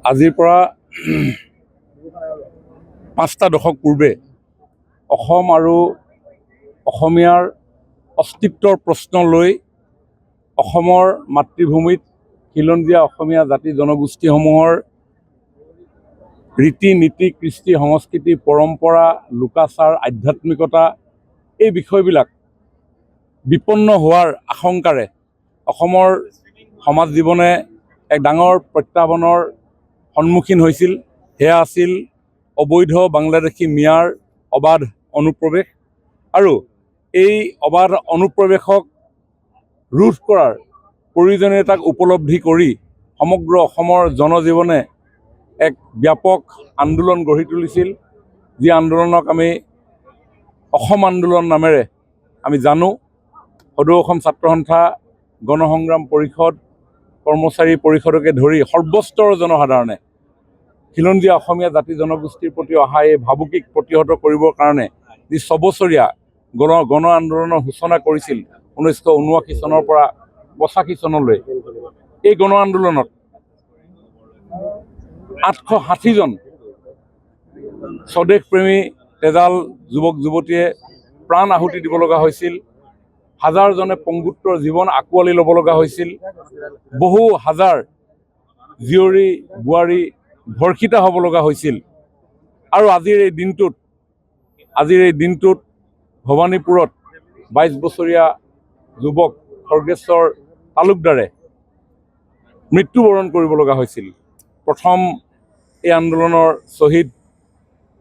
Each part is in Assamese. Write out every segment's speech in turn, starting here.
আজিৰ পৰা ৫টা দশক পূৰ্বে অসম আৰু অসমীয়াৰ অস্তিত্বৰ প্ৰশ্ন লৈ অসমৰ মাতৃভূমিত খিলঞ্জীয়া অসমীয়া জাতি জনগোষ্ঠীসমূহৰ ৰীতি নীতি কৃষ্টি সংস্কৃতি পৰম্পৰা লোকাচাৰ আধ্যাত্মিকতা এই বিষয়বিলাক বিপন্ন হোৱাৰ আশংকাৰে অসমৰ সমাজ জীৱনে এক ডাঙৰ প্ৰত্যাহ্বানৰ সন্মুখীন হৈছিল। সেয়া আছিল অবৈধ বাংলাদেশী মিয়াৰ অবাধ অনুপ্ৰৱেশ আৰু এই অবাধ অনুপ্ৰৱেশক ৰোধ কৰাৰ প্ৰয়োজনীয়তাক উপলব্ধি কৰি সমগ্ৰ অসমৰ জনজীৱনে এক ব্যাপক আন্দোলন গঢ়ি তুলিছিল, যি আন্দোলনক আমি অসম আন্দোলন নামেৰে আমি জানো। সদৌ অসম ছাত্ৰ সন্থা, গণসংগ্ৰাম পৰিষদ, কৰ্মচাৰী পৰিষদকে ধৰি সৰ্বস্তৰৰ জনসাধাৰণে খিলঞ্জীয়া অসমীয়া জাতি জনগোষ্ঠীৰ প্ৰতি অহা এই ভাবুকিক প্ৰতিহত কৰিবৰ কাৰণে যি ছবছৰীয়া গণ আন্দোলনৰ সূচনা কৰিছিল 1979 চনৰ পৰা 85 চনলৈ। এই গণ আন্দোলনত 860 জন স্বদেশপ্ৰেমী তেজাল যুৱক যুৱতীয়ে প্ৰাণ আহুতি দিব লগা হৈছিল। হাজাৰজনে পংগুত্বৰ জীৱন আঁকোৱালি ল'ব লগা হৈছিল। বহু হাজাৰ জীয়ৰী বোৱাৰী ধৰ্ষিতা হ'ব লগা হৈছিল। আৰু আজিৰ এই দিনটোত ভৱানীপুৰত 22 বছৰীয়া যুৱক খৰ্গেশ্বৰ তালুকদাৰে মৃত্যুবৰণ কৰিব লগা হৈছিল। প্ৰথম এই আন্দোলনৰ শ্বহীদ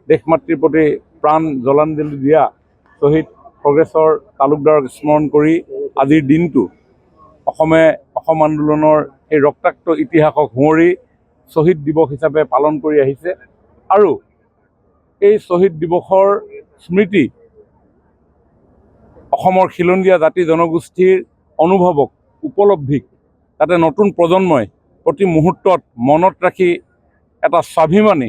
দেশ মাতৃৰ প্ৰতি প্ৰাণ জলাঞ্জলি দিয়া শ্বহীদ খৰ্গেশ্বৰ তালুকদাৰক স্মৰণ কৰি আজিৰ দিনটো অসম আন্দোলনৰ এই ৰক্তাক্ত ইতিহাসক সোঁৱৰি শ্বহীদ দিৱস হিচাপে পালন কৰি আহিছে। আৰু এই শ্বহীদ দিৱসৰ স্মৃতি অসমৰ খিলঞ্জীয়া জাতি জনগোষ্ঠীৰ অনুভৱক উপলব্ধিক যাতে নতুন প্ৰজন্মই প্ৰতি মুহূৰ্তত মনত ৰাখি এটা স্বাভিমানী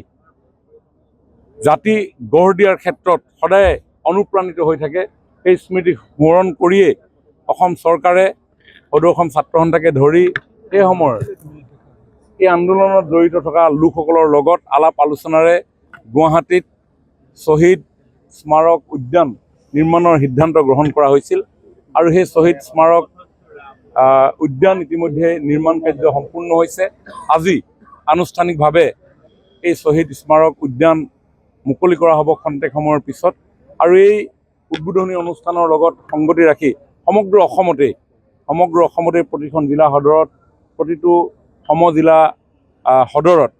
জাতি গঢ় দিয়াৰ ক্ষেত্ৰত সদায় অনুপ্ৰাণিত হৈ থাকে, সেই স্মৃতি সোঁৱৰণ কৰিয়েই অসম চৰকাৰে সদৌ অসম ছাত্ৰ সন্থাকে ধৰি সেই সময়ৰ এই আন্দোলনত জড়িত থকা লোকসকলৰ লগত আলাপ আলোচনাৰে গুৱাহাটীত শ্বহীদ স্মাৰক উদ্যান নিৰ্মাণৰ সিদ্ধান্ত গ্ৰহণ কৰা হৈছিল। আৰু সেই শ্বহীদ স্মাৰক উদ্যান ইতিমধ্যে নিৰ্মাণ কাৰ্য সম্পূৰ্ণ হৈছে। আজি আনুষ্ঠানিকভাৱে এই শ্বহীদ স্মাৰক উদ্যান মুকলি কৰা হ'ব খন্তেক সময়ৰ পিছত। আৰু এই উদ্বোধনী অনুষ্ঠানৰ লগত সংগতি ৰাখি সমগ্ৰ অসমতে প্ৰতিখন জিলা সদৰত, প্ৰতিটো সমজিলা সদৰত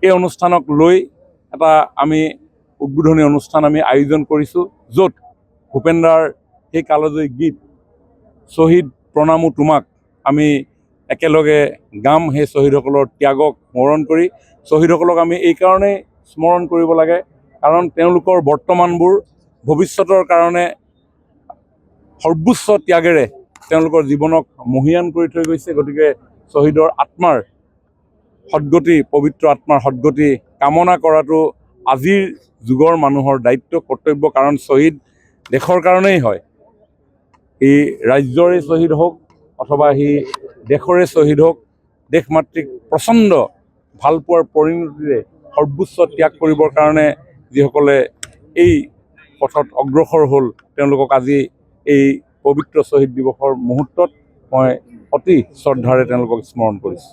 এই অনুষ্ঠানক লৈ এটা আমি উদ্বোধনী অনুষ্ঠান আমি আয়োজন কৰিছোঁ, য'ত ভূপেন্দাৰ সেই কালজয়ী গীত শ্বহীদ প্ৰণামো তোমাক আমি একেলগে গাম। সেই শ্বহীদসকলৰ ত্যাগক স্মৰণ কৰি, শ্বহীদসকলক আমি এইকাৰণেই স্মৰণ কৰিব লাগে কাৰণ তেওঁলোকৰ বৰ্তমানবোৰ ভৱিষ্যতৰ কাৰণে সৰ্বোচ্চ ত্যাগেৰে তেওঁলোকৰ জীৱনক মহীয়ান কৰি থৈ গৈছে। গতিকে শ্বহীদৰ আত্মাৰ সদ্গতি, পবিত্ৰ আত্মাৰ সদ্গতি কামনা কৰাটো আজিৰ যুগৰ মানুহৰ দায়িত্ব, কৰ্তব্য। কাৰণ শ্বহীদ দেশৰ কাৰণেই হয়। সি ৰাজ্যৰে শ্বহীদ হওক অথবা সি দেশৰে শ্বহীদ হওক, দেশ মাতৃক প্ৰচণ্ড ভালপোৱাৰ পৰিণতিৰে সৰ্বোচ্চ ত্যাগ কৰিবৰ কাৰণে যিসকলে এই পথত অগ্ৰসৰ হ'ল, তেওঁলোকক আজি এই পবিত্ৰ শ্বহীদ দিৱসৰ মুহূৰ্তত মই অতি শ্ৰদ্ধাৰে তেওঁলোকক স্মৰণ কৰিছোঁ।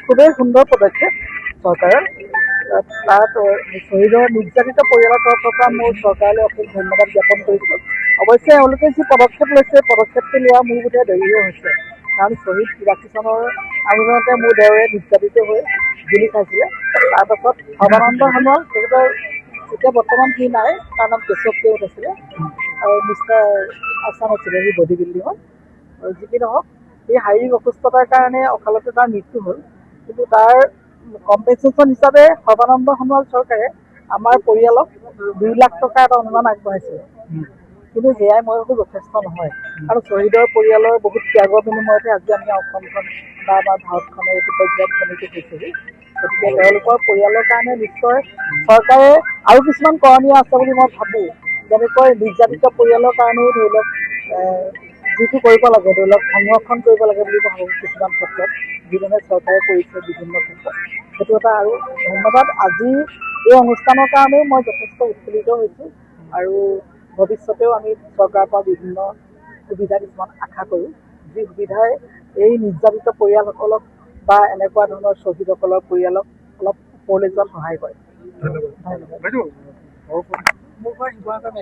খুবেই সুন্দৰ পদক্ষেপ চৰকাৰৰ। তাত শ্বহীদৰ নিৰ্যাতিত পৰিয়ালৰ তৰফৰ পৰা মোৰ চৰকাৰলৈ অশেষ ধন্যবাদ জ্ঞাপন কৰিছোঁ। অৱশ্যে এওঁলোকে যি পদক্ষেপ লৈছে, পদক্ষেপটো লোৱা মোৰ বোধে দেৰিও হৈছে। কাৰণ শ্বহীদ 82 চনৰ আন্দোলনতে মোৰ দেউৰে নিৰ্যাতিত হৈ গুলি খাইছিলে। তাৰপাছত সৰ্বানন্দ সোণোৱাল, তেখেতৰ এতিয়া বৰ্তমান সি নাই, তাৰ নাম কেশৱ কেওট আছিলে আৰু মিষ্টাৰ আছাম আছিলে সি বডি বিল্ডিঙত। আৰু যি কি নহওক, সেই শাৰীৰিক অসুস্থতাৰ কাৰণে অকালতে তাৰ মৃত্যু হ'ল। কিন্তু তাৰ কম্পেনচেশ্যন হিচাপে সৰ্বানন্দ সোণোৱাল চৰকাৰে আমাৰ পৰিয়ালক 2 লাখ টকা এটা অনুদান আগবঢ়াইছিল। কিন্তু সেয়াই মই ভাবোঁ যথেষ্ট নহয়। আৰু শ্বহীদৰ পৰিয়ালৰ বহুত ত্যাগৰ বিনিময়তে আজি আমি অসমখন বা আমাৰ ভাৰতখনে এইটো পৰ্যায়ত উপনীত হৈছেহি। গতিকে তেওঁলোকৰ পৰিয়ালৰ কাৰণে নিশ্চয় চৰকাৰে আৰু কিছুমান কৰণীয় আছে বুলি মই ভাবোঁ। যেনেকৈ নিৰ্যাতিত পৰিয়ালৰ কাৰণেও ধৰি লওক যিটো কৰিব লাগে ধৰি লওক সংৰক্ষণ কৰিব লাগে বুলি ভাবোঁ কিছুমান ক্ষেত্ৰত যিধৰণে চৰকাৰে কৰিছে বিভিন্ন ক্ষেত্ৰত সেইটো এটা আৰু ধন্যবাদ আজি এই অনুষ্ঠানৰ কাৰণেও মই যথেষ্ট উৎফুল্লিত হৈছোঁ আৰু ভৱিষ্যতেও আমি চৰকাৰৰ পৰা বিভিন্ন সুবিধা কিছুমান আশা কৰোঁ যি সুবিধাই এই নিৰ্যাতিত পৰিয়ালসকলক বা এনেকুৱা ধৰণৰ শ্বহীদসকলৰ পৰিয়ালক অলপ ওপৰলৈ যোৱাত সহায় কৰে। ধন্যবাদ। মোৰ ঘৰ শিৱসাগৰ